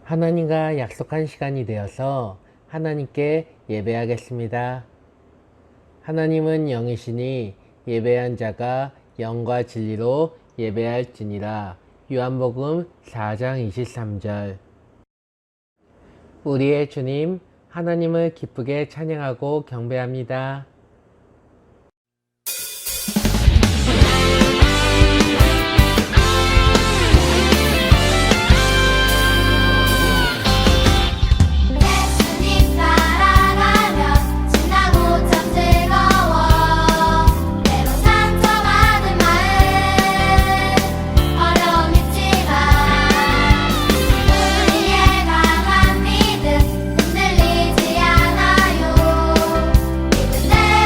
하나님과 약속한 시간이 되어서 하나님께 예배하겠습니다. 하나님은 영이시니 예배한 자가 영과 진리로 예배할지니라. 요한복음 4장 23절. 우리의 주님, 하나님을 기쁘게 찬양하고 경배합니다. 흔들리지 않아요. 믿음 내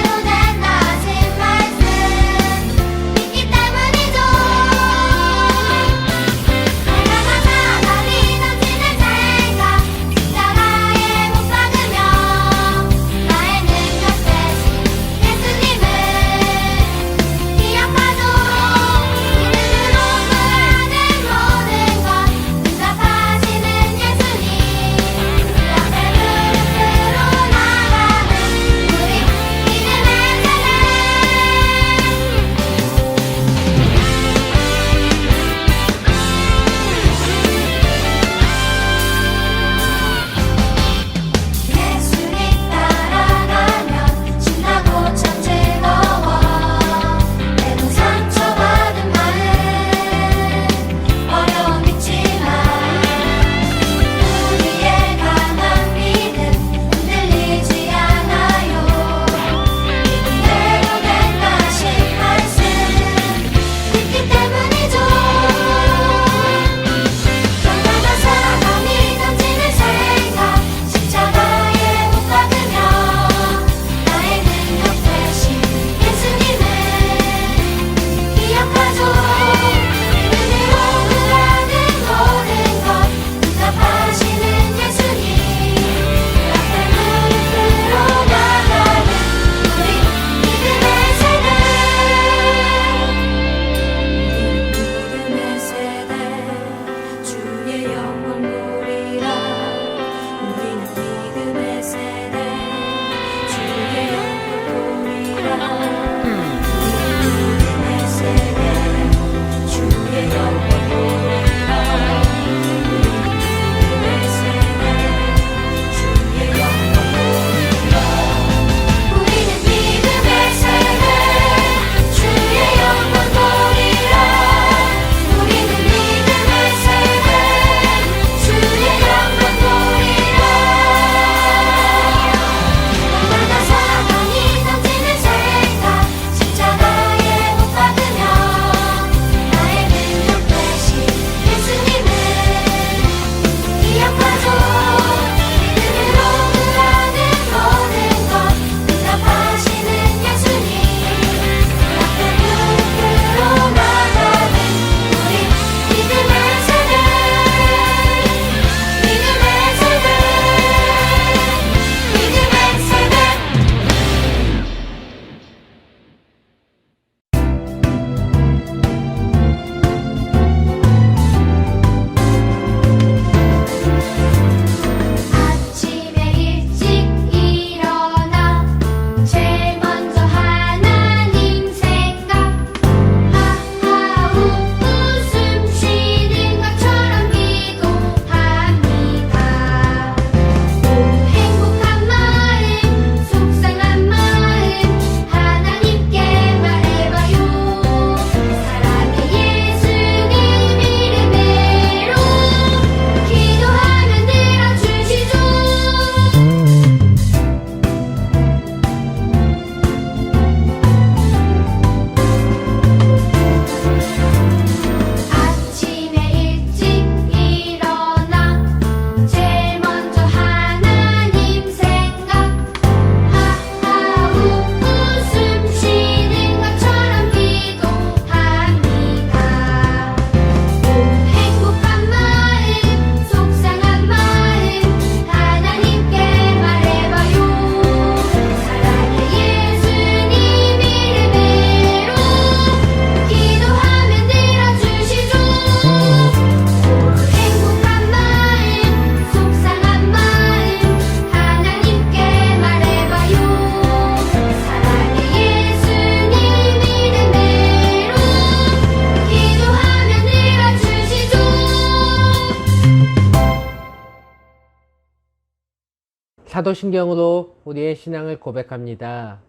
사도신경으로 우리의 신앙을 고백합니다.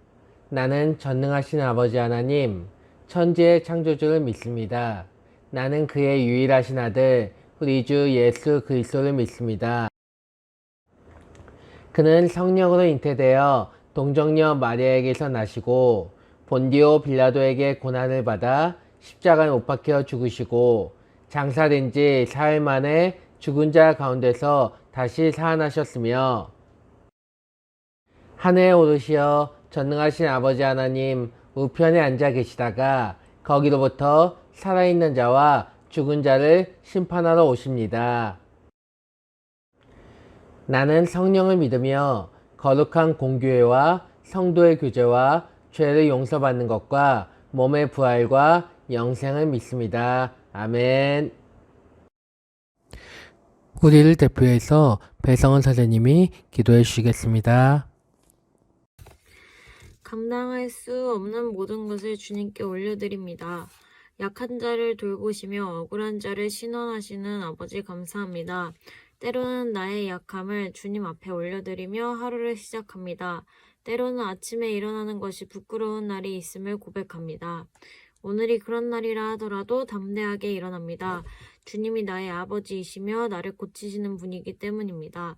나는 전능하신 아버지 하나님, 천지의 창조주를 믿습니다. 나는 그의 유일하신 아들, 우리 주 예수 그리스도를 믿습니다. 그는 성령으로 잉태되어 동정녀 마리아에게서 나시고 본디오 빌라도에게 고난을 받아 십자가에 못 박혀 죽으시고 장사된 지 사흘 만에 죽은 자 가운데서 다시 살아나셨으며 하늘에 오르시어 전능하신 아버지 하나님 우편에 앉아 계시다가 거기로부터 살아있는 자와 죽은 자를 심판하러 오십니다. 나는 성령을 믿으며 거룩한 공교회와 성도의 교제와 죄를 용서받는 것과 몸의 부활과 영생을 믿습니다. 아멘. 우리를 대표해서 배성은 선생님이 기도해 주시겠습니다. 감당할 수 없는 모든 것을 주님께 올려드립니다. 약한 자를 돌보시며 억울한 자를 신원하시는 아버지 감사합니다. 때로는 나의 약함을 주님 앞에 올려드리며 하루를 시작합니다. 때로는 아침에 일어나는 것이 부끄러운 날이 있음을 고백합니다. 오늘이 그런 날이라 하더라도 담대하게 일어납니다. 주님이 나의 아버지이시며 나를 고치시는 분이기 때문입니다.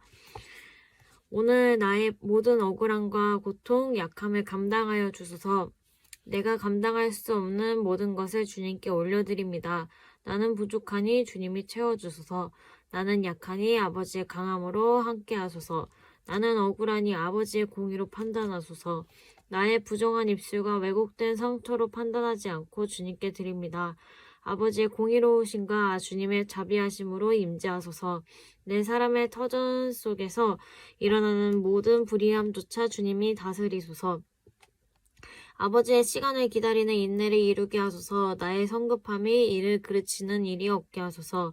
오늘 나의 모든 억울함과 고통, 약함을 감당하여 주소서. 내가 감당할 수 없는 모든 것을 주님께 올려드립니다. 나는 부족하니 주님이 채워주소서. 나는 약하니 아버지의 강함으로 함께하소서. 나는 억울하니 아버지의 공의로 판단하소서. 나의 부정한 입술과 왜곡된 상처로 판단하지 않고 주님께 드립니다. 아버지의 공의로우신가 주님의 자비하심으로 임재하소서. 내 사람의 터전 속에서 일어나는 모든 불의함조차 주님이 다스리소서. 아버지의 시간을 기다리는 인내를 이루게 하소서. 나의 성급함이 이를 그르치는 일이 없게 하소서.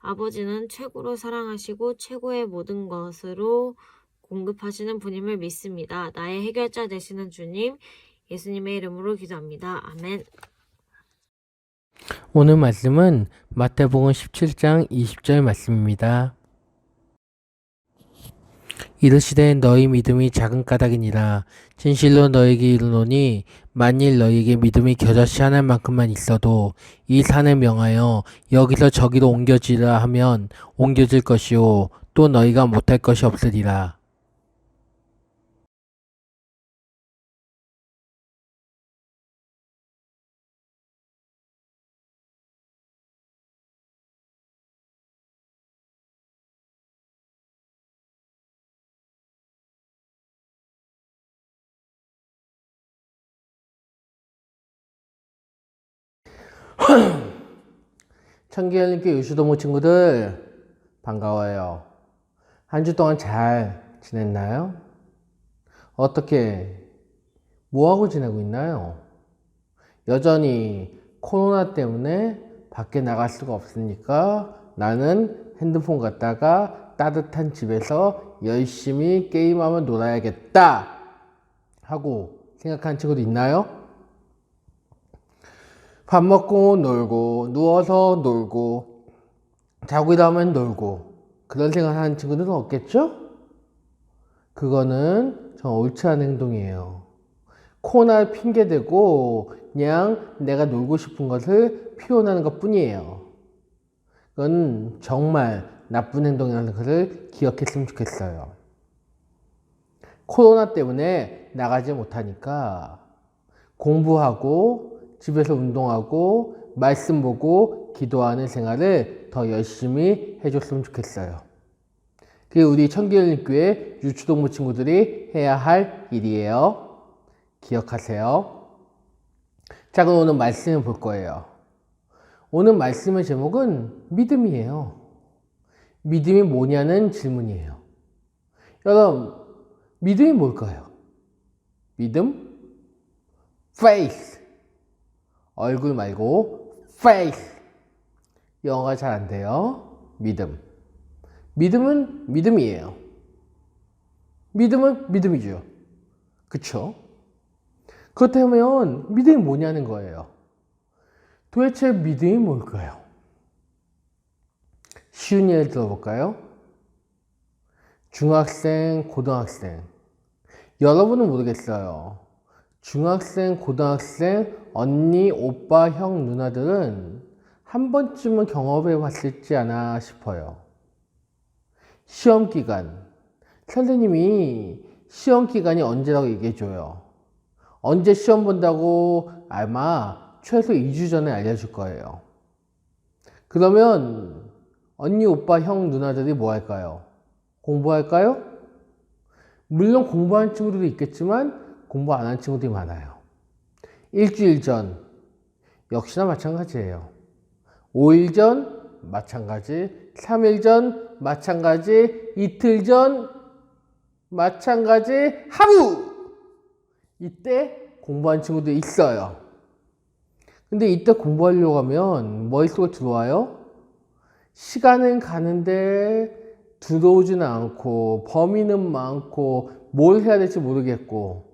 아버지는 최고로 사랑하시고 최고의 모든 것으로 공급하시는 분임을 믿습니다. 나의 해결자 되시는 주님, 예수님의 이름으로 기도합니다. 아멘. 오늘 말씀은 마태복음 17장 20절 말씀입니다. 이르시되 너희 믿음이 작은 까닭이니라. 진실로 너희에게 이르노니 만일 너희에게 믿음이 겨자씨 하나 만큼만 있어도 이 산을 명하여 여기서 저기로 옮겨지라 하면 옮겨질 것이요 또 너희가 못할 것이 없으리라. 청계열님께 유수동무 친구들 반가워요. 한 주 동안 잘 지냈나요? 어떻게 뭐하고 지내고 있나요? 여전히 코로나 때문에 밖에 나갈 수가 없으니까 나는 핸드폰 갖다가 따뜻한 집에서 열심히 게임하며 놀아야겠다 하고 생각하는 친구도 있나요? 밥 먹고 놀고 누워서 놀고 자고 일어나면 놀고 그런 생각하는 친구들은 없겠죠? 그거는 정 옳지 않은 행동이에요. 코로나를 핑계대고 그냥 내가 놀고 싶은 것을 표현하는 것 뿐이에요. 그건 정말 나쁜 행동이라는 것을 기억했으면 좋겠어요. 코로나 때문에 나가지 못하니까 공부하고 집에서 운동하고 말씀 보고 기도하는 생활을 더 열심히 해줬으면 좋겠어요. 그게 우리 청계열림교회 유치동무 친구들이 해야 할 일이에요. 기억하세요. 자, 그럼 오늘 말씀을 볼 거예요. 오늘 말씀의 제목은 믿음이에요. 믿음이 뭐냐는 질문이에요. 여러분, 믿음이 뭘까요? 믿음? faith. 얼굴 말고 faith. 영어가 잘 안 돼요. 믿음. 믿음은 믿음이에요. 믿음은 믿음이죠. 그쵸? 그렇다면 믿음이 뭐냐는 거예요. 도대체 믿음이 뭘까요? 쉬운 예를 들어볼까요? 중학생, 고등학생. 여러분은 모르겠어요. 중학생, 고등학생, 언니, 오빠, 형, 누나들은 한 번쯤은 경험해 봤을지 않아 싶어요. 시험 기간. 선생님이 시험 기간이 언제라고 얘기해 줘요. 언제 시험 본다고 아마 최소 2주 전에 알려줄 거예요. 그러면 언니, 오빠, 형, 누나들이 뭐 할까요? 공부할까요? 물론 공부하는 친구들도 있겠지만 공부 안 하는 친구들이 많아요. 일주일 전, 역시나 마찬가지예요. 5일 전, 마찬가지. 3일 전, 마찬가지. 이틀 전, 마찬가지. 하루! 이때 공부하는 친구들이 있어요. 근데 이때 공부하려고 하면 머릿속에 들어와요? 시간은 가는데 들어오지는 않고 범위는 많고 뭘 해야 될지 모르겠고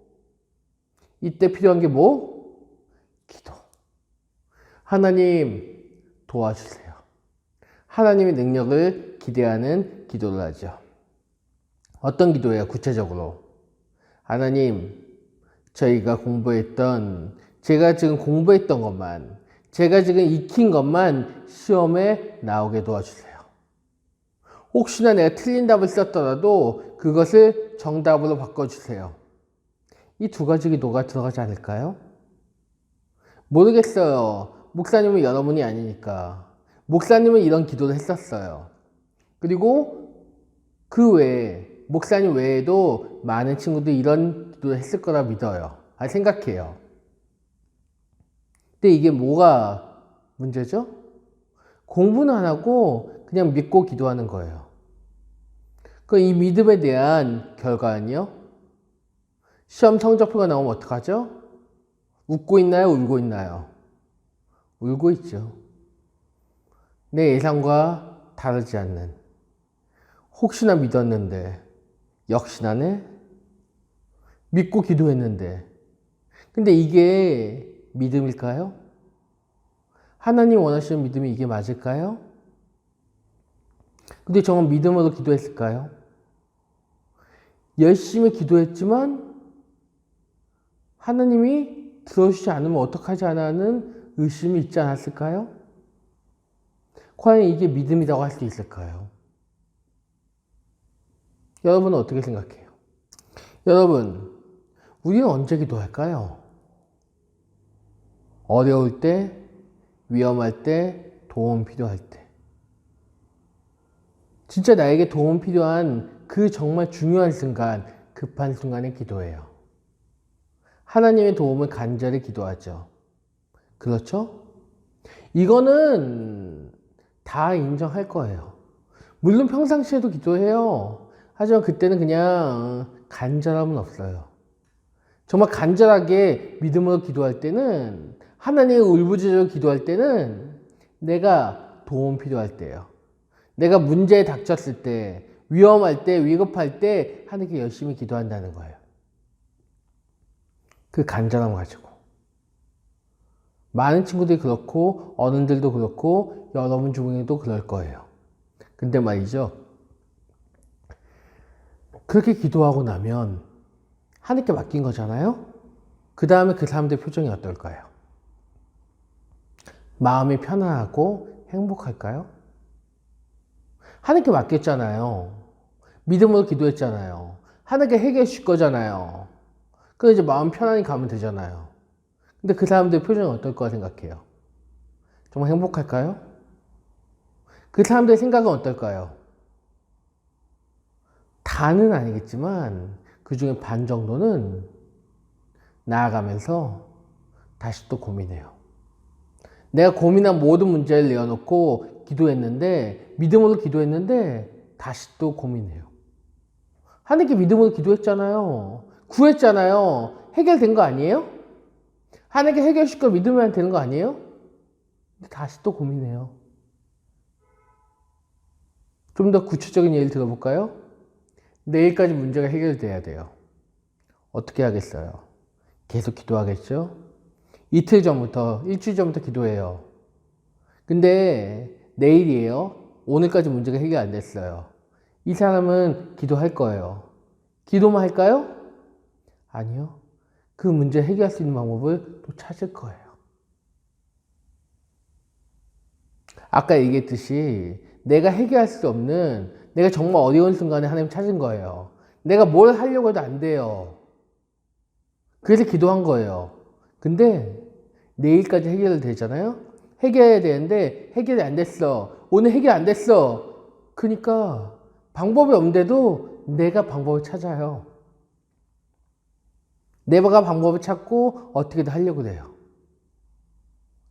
이때 필요한 게 뭐? 기도. 하나님 도와주세요. 하나님의 능력을 기대하는 기도를 하죠. 어떤 기도예요? 구체적으로. 하나님, 저희가 제가 지금 공부했던 것만, 제가 지금 익힌 것만 시험에 나오게 도와주세요. 혹시나 내가 틀린 답을 썼더라도 그것을 정답으로 바꿔주세요. 이 두 가지 기도가 들어가지 않을까요? 모르겠어요. 목사님은 여러분이 아니니까. 목사님은 이런 기도를 했었어요. 그리고 그 외에, 목사님 외에도 많은 친구들이 이런 기도를 했을 거라 믿어요. 생각해요. 근데 이게 뭐가 문제죠? 공부는 안 하고 그냥 믿고 기도하는 거예요. 이 믿음에 대한 결과는요? 시험 성적표가 나오면 어떡하죠? 웃고 있나요? 울고 있나요? 울고 있죠. 내 예상과 다르지 않는. 혹시나 믿었는데 역시나네? 믿고 기도했는데. 근데 이게 믿음일까요? 하나님 원하시는 믿음이 이게 맞을까요? 근데 정말 믿음으로 기도했을까요? 열심히 기도했지만 하나님이 들어주지 않으면 어떡하지 하는 의심이 있지 않았을까요? 과연 이게 믿음이라고 할 수 있을까요? 여러분은 어떻게 생각해요? 여러분, 우리는 언제 기도할까요? 어려울 때, 위험할 때, 도움 필요할 때. 진짜 나에게 도움 필요한 그 정말 중요한 순간, 급한 순간에 기도해요. 하나님의 도움을 간절히 기도하죠. 그렇죠? 이거는 다 인정할 거예요. 물론 평상시에도 기도해요. 하지만 그때는 그냥 간절함은 없어요. 정말 간절하게 믿음으로 기도할 때는, 하나님의 울부짖어 기도할 때는 내가 도움 필요할 때예요. 내가 문제에 닥쳤을 때, 위험할 때, 위급할 때 하나님께 열심히 기도한다는 거예요. 그 간절함 가지고. 많은 친구들이 그렇고 어른들도 그렇고 여러분 중에도 그럴 거예요. 근데 말이죠. 그렇게 기도하고 나면 하나님께 맡긴 거잖아요. 그 다음에 그 사람들의 표정이 어떨까요? 마음이 편안하고 행복할까요? 하나님께 맡겼잖아요. 믿음으로 기도했잖아요. 하나님께 해결해 주실 거잖아요. 그래서 이제 마음 편안히 가면 되잖아요. 근데 그 사람들의 표정이 어떨 거라 생각해요? 정말 행복할까요? 그 사람들의 생각은 어떨까요? 다는 아니겠지만 그 중에 반 정도는 나아가면서 다시 또 고민해요. 내가 고민한 모든 문제를 내어놓고 기도했는데, 믿음으로 기도했는데 다시 또 고민해요. 하나님께 믿음으로 기도했잖아요. 구했잖아요. 해결된 거 아니에요? 하나님께 해결시켜 믿으면 되는 거 아니에요? 근데 다시 또 고민해요. 좀 더 구체적인 예를 들어볼까요? 내일까지 문제가 해결돼야 돼요. 어떻게 하겠어요? 계속 기도하겠죠? 이틀 전부터, 일주일 전부터 기도해요. 근데 내일이에요. 오늘까지 문제가 해결 안 됐어요. 이 사람은 기도할 거예요. 기도만 할까요? 아니요. 그 문제 해결할 수 있는 방법을 또 찾을 거예요. 아까 얘기했듯이 내가 해결할 수 없는, 내가 정말 어려운 순간에 하나님 찾은 거예요. 내가 뭘 하려고 해도 안 돼요. 그래서 기도한 거예요. 근데 내일까지 해결되잖아요? 해결해야 되는데 해결이 안 됐어. 오늘 해결 안 됐어. 그러니까 방법이 없는데도 내가 방법을 찾아요. 내가 방법을 찾고 어떻게든 하려고 해요.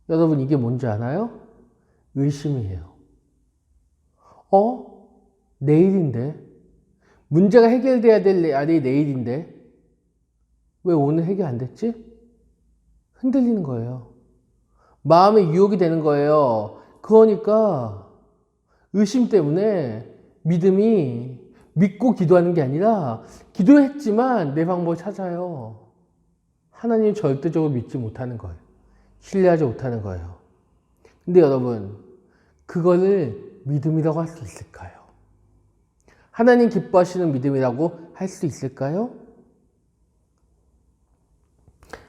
여러분 이게 뭔지 아나요? 의심이에요. 내일인데? 문제가 해결돼야 될 날이 내일인데? 왜 오늘 해결 안 됐지? 흔들리는 거예요. 마음의 유혹이 되는 거예요. 그러니까 의심 때문에 믿음이 믿고 기도하는 게 아니라 기도했지만 내 방법을 찾아요. 하나님 절대적으로 믿지 못하는 거예요. 신뢰하지 못하는 거예요. 근데 여러분, 그거를 믿음이라고 할 수 있을까요? 하나님 기뻐하시는 믿음이라고 할 수 있을까요?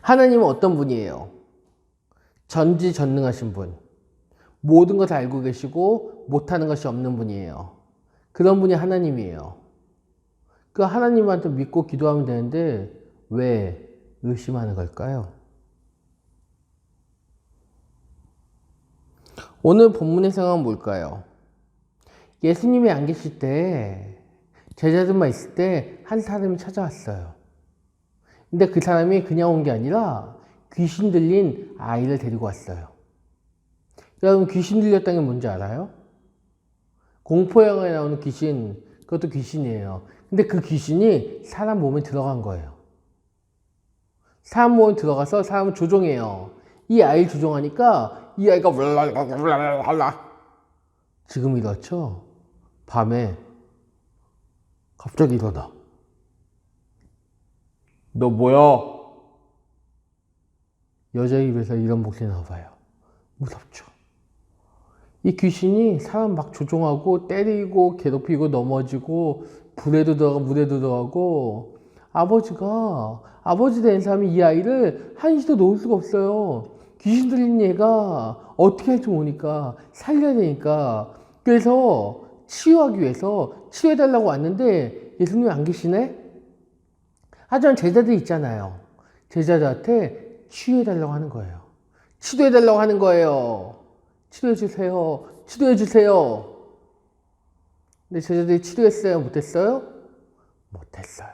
하나님은 어떤 분이에요? 전지전능하신 분. 모든 것을 알고 계시고 못하는 것이 없는 분이에요. 그런 분이 하나님이에요. 그 하나님한테 믿고 기도하면 되는데 왜 의심하는 걸까요? 오늘 본문의 상황은 뭘까요? 예수님이 안 계실 때, 제자들만 있을 때 한 사람이 찾아왔어요. 근데 그 사람이 그냥 온 게 아니라 귀신 들린 아이를 데리고 왔어요. 여러분 귀신 들렸다는 게 뭔지 알아요? 공포영화에 나오는 귀신, 그것도 귀신이에요. 근데 그 귀신이 사람 몸에 들어간 거예요. 사람 몸에 들어가서 사람을 조종해요. 이 아이를 조종하니까 이 아이가 지금 이렇죠? 밤에 갑자기 일어나. 너 뭐야? 여자 입에서 이런 목소리 나와봐요. 무섭죠? 이 귀신이 사람 막 조종하고 때리고 괴롭히고 넘어지고 불에도 들어가고 물에도 들어가고 아버지 된 사람이 이 아이를 한시도 놓을 수가 없어요. 귀신 들린 얘가 어떻게 할지 모르니까 살려야 되니까 그래서 치유하기 위해서 치료해달라고 왔는데 예수님이 안 계시네? 하지만 제자들 있잖아요. 제자들한테 치유해달라고 하는 거예요. 치료해달라고 하는 거예요. 치료해주세요. 치료해주세요. 근데 제자들이 치료했어요? 못했어요? 못했어요.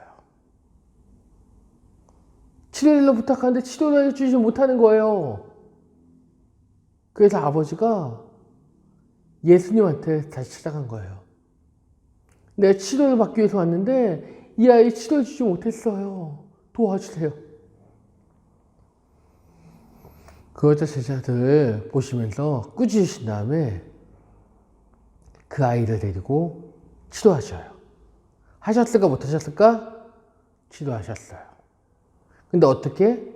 치료를 부탁하는데 치료를 해주지 못하는 거예요. 그래서 아버지가 예수님한테 다시 찾아간 거예요. 내가 치료를 받기 위해서 왔는데 이 아이 치료해주지 못했어요. 도와주세요. 그 여자 제자들을 보시면서 꾸짖으신 다음에 그 아이를 데리고 치료하셔요. 하셨을까 못하셨을까? 치료하셨어요. 근데 어떻게?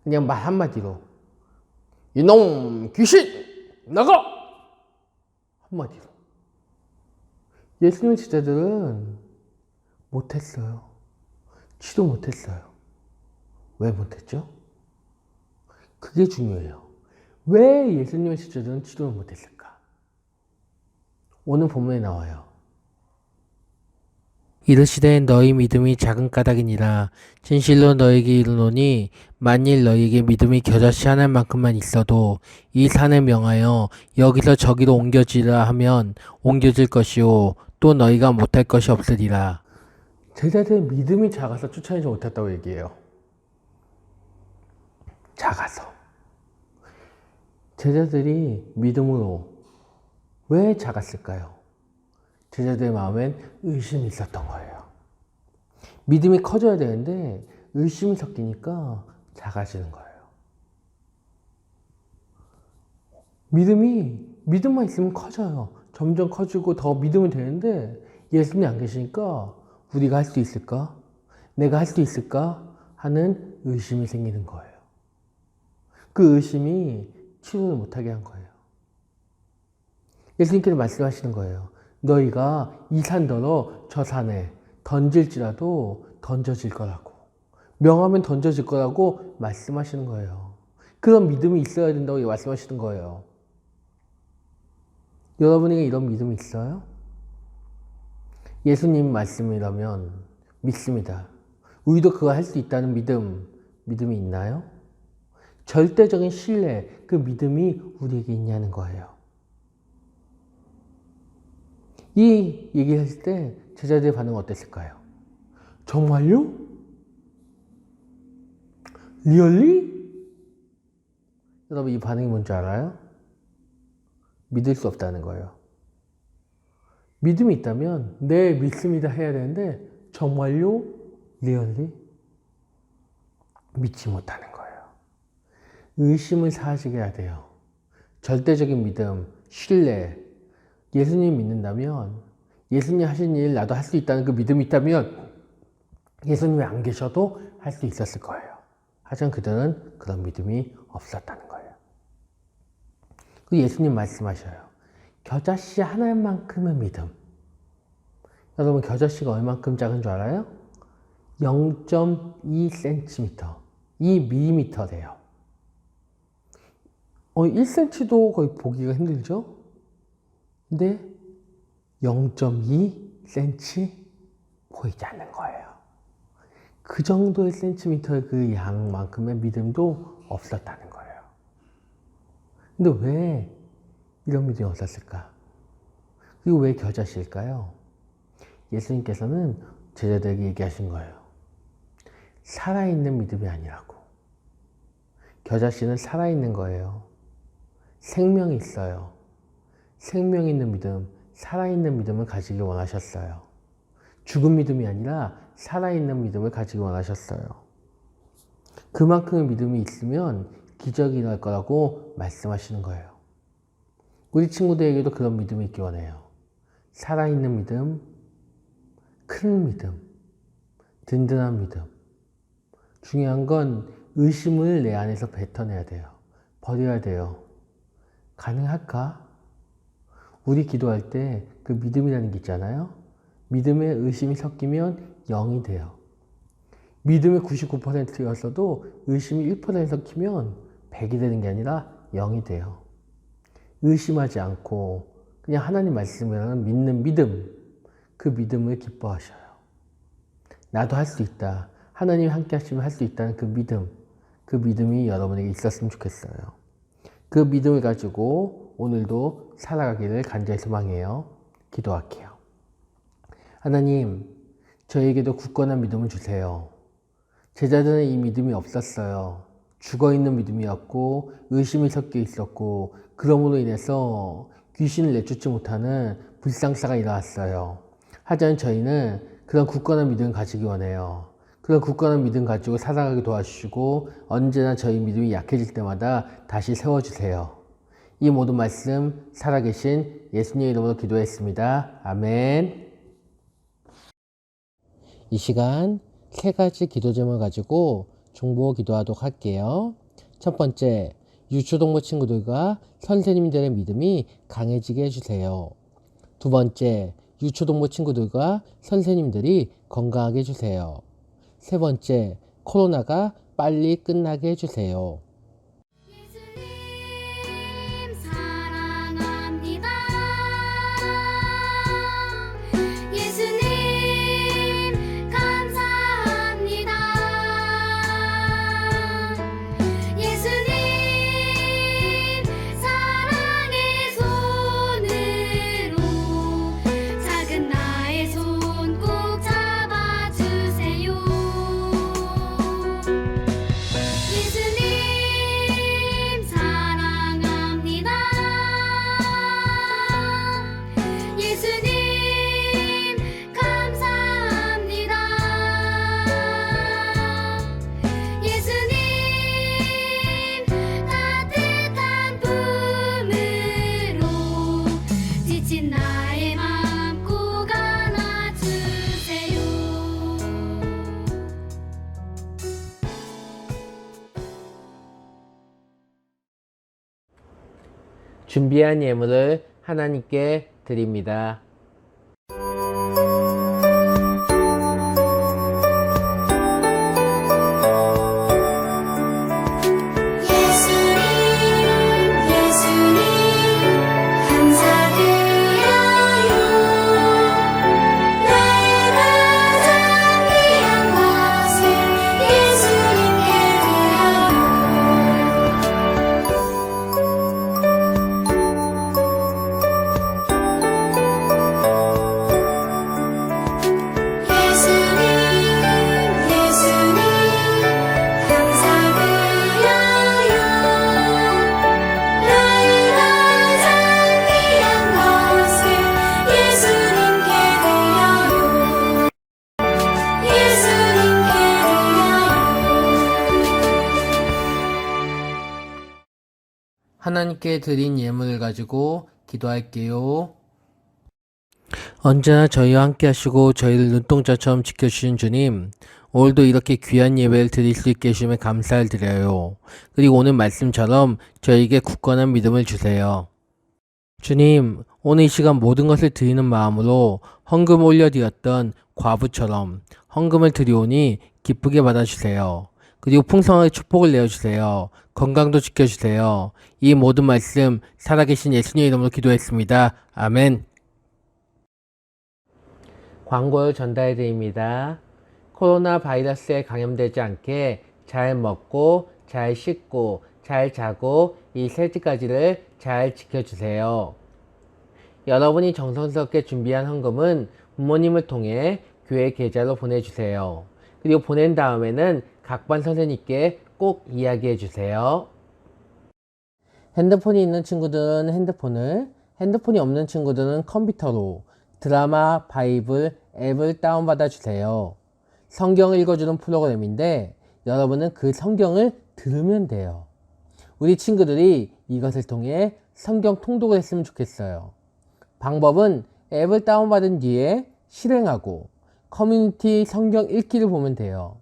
그냥 말 한마디로 이놈 귀신 나가! 한마디로. 예수님 제자들은 못했어요. 치료 못했어요. 왜 못했죠? 그게 중요해요. 왜 예수님의 제자들은 치료를 못했을까? 오늘 본문에 나와요. 이르시되 너희 믿음이 작은 까닭이니라. 진실로 너에게 이르노니 만일 너희에게 믿음이 겨자씨 하나만큼만 있어도 이 산을 명하여 여기서 저기로 옮겨지라 하면 옮겨질 것이요 또 너희가 못할 것이 없으리라. 제자들의 믿음이 작아서 쫓아내지 못했다고 얘기해요. 작아서. 제자들이 믿음으로 왜 작았을까요? 제자들의 마음엔 의심이 있었던 거예요. 믿음이 커져야 되는데 의심이 섞이니까 작아지는 거예요. 믿음만 있으면 커져요. 점점 커지고 더 믿음이 되는데 예수님이 안 계시니까 우리가 할 수 있을까? 내가 할 수 있을까? 하는 의심이 생기는 거예요. 그 의심이 치료를 못하게 한 거예요. 예수님께서 말씀하시는 거예요. 너희가 이 산더러 저 산에 던질지라도 던져질 거라고. 명하면 던져질 거라고 말씀하시는 거예요. 그런 믿음이 있어야 된다고 말씀하시는 거예요. 여러분에게 이런 믿음이 있어요? 예수님 말씀이라면 믿습니다. 우리도 그거 할 수 있다는 믿음이 있나요? 절대적인 신뢰, 그 믿음이 우리에게 있냐는 거예요. 이 얘기를 했을 때 제자들의 반응은 어땠을까요? 정말요? 리얼리? 여러분 이 반응이 뭔지 알아요? 믿을 수 없다는 거예요. 믿음이 있다면 네 믿습니다 해야 되는데 정말요? 리얼리? 믿지 못하는 거예요. 의심을 사하시게 해야 돼요. 절대적인 믿음, 신뢰. 예수님 믿는다면 예수님 하신 일 나도 할 수 있다는 그 믿음이 있다면 예수님이 안 계셔도 할 수 있었을 거예요. 하지만 그들은 그런 믿음이 없었다는 거예요. 그 예수님 말씀하셔요. 겨자씨 하나만큼의 믿음. 여러분 겨자씨가 얼만큼 작은 줄 알아요? 0.2cm, 2mm래요. 1cm도 거의 보기가 힘들죠? 근데 0.2cm 보이지 않는 거예요. 그 정도의 센티미터의 그 양만큼의 믿음도 없었다는 거예요. 근데 왜 이런 믿음이 없었을까? 그리고 왜 겨자씨일까요? 예수님께서는 제자들에게 얘기하신 거예요. 살아있는 믿음이 아니라고. 겨자씨는 살아있는 거예요. 생명이 있어요. 생명 있는 믿음, 살아있는 믿음을 가지기 원하셨어요. 죽은 믿음이 아니라 살아있는 믿음을 가지기 원하셨어요. 그만큼의 믿음이 있으면 기적이 일어날 거라고 말씀하시는 거예요. 우리 친구들에게도 그런 믿음이 있기 원해요. 살아있는 믿음, 큰 믿음, 든든한 믿음. 중요한 건 의심을 내 안에서 뱉어내야 돼요. 버려야 돼요. 가능할까? 우리 기도할 때 그 믿음이라는 게 있잖아요. 믿음에 의심이 섞이면 0이 돼요. 믿음이 99%였어도 의심이 1% 섞이면 100이 되는 게 아니라 0이 돼요. 의심하지 않고 그냥 하나님 말씀이라는 믿는 믿음, 그 믿음을 기뻐하셔요. 나도 할 수 있다. 하나님이 함께 하시면 할 수 있다는 그 믿음, 그 믿음이 여러분에게 있었으면 좋겠어요. 그 믿음을 가지고 오늘도 살아가기를 간절히 소망해요. 기도할게요. 하나님, 저에게도 굳건한 믿음을 주세요. 제자들은 이 믿음이 없었어요. 죽어있는 믿음이었고 의심이 섞여 있었고 그러므로 인해서 귀신을 내쫓지 못하는 불상사가 일어났어요. 하지만 저희는 그런 굳건한 믿음을 가지기 원해요. 그런 굳건한 믿음 가지고 살아가게 도와주시고 언제나 저희 믿음이 약해질 때마다 다시 세워주세요. 이 모든 말씀 살아계신 예수님의 이름으로 기도했습니다. 아멘. 이 시간 세 가지 기도 제목을 가지고 중보 기도하도록 할게요. 첫 번째, 유초동부 친구들과 선생님들의 믿음이 강해지게 해주세요. 두 번째, 유초동부 친구들과 선생님들이 건강하게 해주세요. 세 번째, 코로나가 빨리 끝나게 해주세요. 예수님 사랑합니다. 예수님 감사합니다. 예수님 사랑의 손으로 작은 나의 손 꼭 잡아주세요. 예수님 사랑합니다. 예수님 감사합니다. 예수님 따뜻한 품으로 지친 나의 맘 꼭 안아주세요. 준비한 예물을 하나님께 드립니다. 하나님께 드린 예물을 가지고 기도할게요. 언제나 저희와 함께 하시고 저희를 눈동자처럼 지켜주신 주님, 오늘도 이렇게 귀한 예배를 드릴 수 있게 해주시면 감사를 드려요. 그리고 오늘 말씀처럼 저희에게 굳건한 믿음을 주세요. 주님, 오늘 이 시간 모든 것을 드리는 마음으로 헌금 올려드렸던 과부처럼 헌금을 드리오니 기쁘게 받아주세요. 그리고 풍성하게 축복을 내어주세요. 건강도 지켜주세요. 이 모든 말씀 살아계신 예수님의 이름으로 기도했습니다. 아멘. 광고를 전달해드립니다. 코로나 바이러스에 감염되지 않게 잘 먹고 잘 씻고 잘 자고 이 세 가지를 잘 지켜주세요. 여러분이 정성스럽게 준비한 헌금은 부모님을 통해 교회 계좌로 보내주세요. 그리고 보낸 다음에는 각반 선생님께 꼭 이야기해 주세요. 핸드폰이 있는 친구들은 핸드폰을, 핸드폰이 없는 친구들은 컴퓨터로 드라마 바이블 앱을 다운받아 주세요. 성경을 읽어주는 프로그램인데 여러분은 그 성경을 들으면 돼요. 우리 친구들이 이것을 통해 성경 통독을 했으면 좋겠어요. 방법은 앱을 다운받은 뒤에 실행하고 커뮤니티 성경 읽기를 보면 돼요.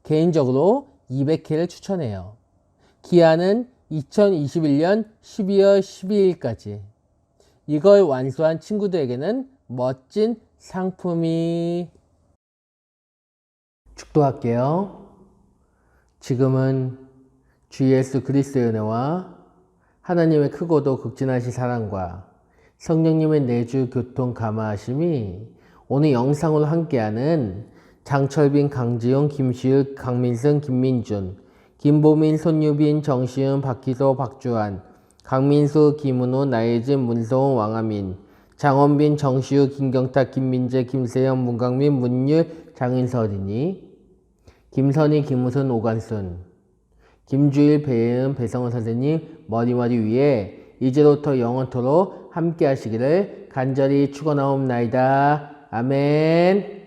개인적으로 200회를 추천해요. 기한은 2021년 12월 12일까지. 이걸 완수한 친구들에게는 멋진 상품이. 축도할게요. 지금은 주 예수 그리스도의 은혜와 하나님의 크고도 극진하신 사랑과 성령님의 내주 교통 감화하심이 오늘 영상으로 함께하는 장철빈, 강지용, 김시율, 강민승, 김민준, 김보민, 손유빈, 정시은, 박희소, 박주환, 강민수, 김은호, 나혜진, 문소은, 왕하민, 장원빈, 정시우, 김경탁, 김민재, 김세영, 문강민, 문율, 장인서 어린이, 김선희, 김우순, 오간순, 김주일, 배혜은, 배성원 선생님 머리머리 위에 이제부터 영원토록 함께 하시기를 간절히 축원하옵나이다. 아멘.